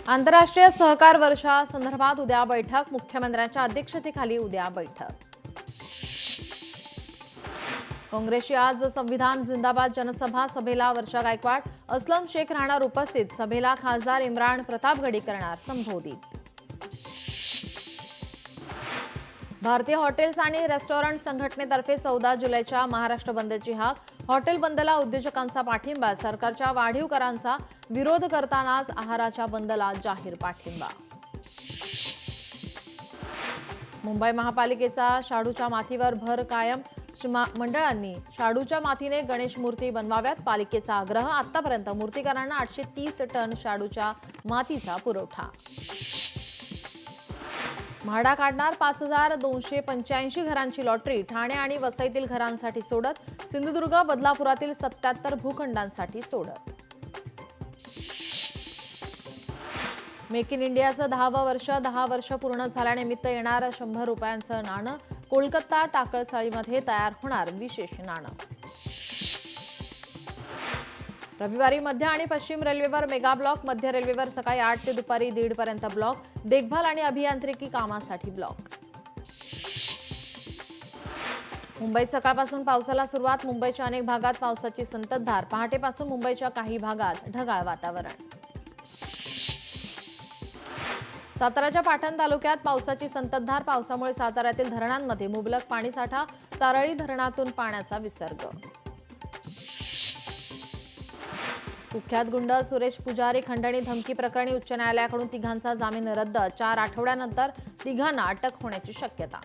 आंतरराष्ट्रीय सहकार वर्षासंदर्भात उद्या बैठक, मुख्यमंत्र्यांच्या अध्यक्षतेखाली उद्या बैठक। काँग्रेसची आज संविधान जिंदाबाद जनसभा, सभेला वर्षा गायकवाड, अस्लम शेख राहणार उपस्थित, सभेला खासदार इम्रान प्रतापगडी करणार संबोधित। भारतीय हॉटेल्स आणि रेस्टॉरंट संघटनेतर्फे 14 जुलैच्या महाराष्ट्र बंदची हाक, हॉटेल बंदला उद्योजकांचा पाठिंबा, सरकारच्या वाढीव करांचा विरोध करतानाच आहाराच्या बंदला जाहीर पाठिंबा। मुंबई महापालिकेचा शाडूच्या मातीवर भर कायम, मंडळांनी शाडूच्या मातीने गणेश मूर्ती बनवाव्यात, पालिकेचा आग्रह। आतापर्यंत मूर्तिकारांना 830 टन शाडूच्या मातीचा पुरवठा। म्हाडा काढणार 5285 घरांची लॉटरी, ठाणे आणि वसईतील घरांसाठी सोडत, सिंधुदुर्ग बदलापुरातील 77 भूखंडांसाठी सोडत। मेक इन इंडियाचं 10वं वर्ष, 10 वर्ष पूर्ण झाल्यानिमित्त येणार 100 रुपयांचं नाणं, कोलकाता टाकळसाळीमध्ये तयार होणार विशेष नाणं। रविवारी मध्य आणि पश्चिम रेल्वेवर मेगा ब्लॉक, मध्य रेल्वेवर सकाळी 8 ते दुपारी 1:30 पर्यंत ब्लॉक, देखभाल आणि अभियांत्रिकी कामासाठी ब्लॉक। मुंबईत सकाळपासून पावसाला सुरुवात, मुंबईच्या अनेक भागात पावसाची संततधार, पहाटेपासून मुंबईच्या काही भागात ढगाळ वातावरण। साताराच्या पाटण तालुक्यात पावसाची संततधार, पावसामुळे साताऱ्यातील धरणांमध्ये मुबलक पाणीसाठा, तारळी धरणातून पाण्याचा विसर्ग। कुख्यात गुंड सुरेश पुजारी खंडणी धमकी प्रकरणी उच्च न्यायालयाकडून तिघांचा जामीन रद्द, 4 आठवड्यानंतर तिघांना अटक होण्याची शक्यता।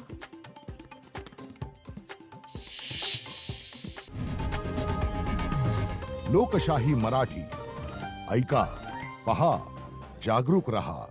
लोकशाही मराठी ऐका, पहा, जागरूक रहा।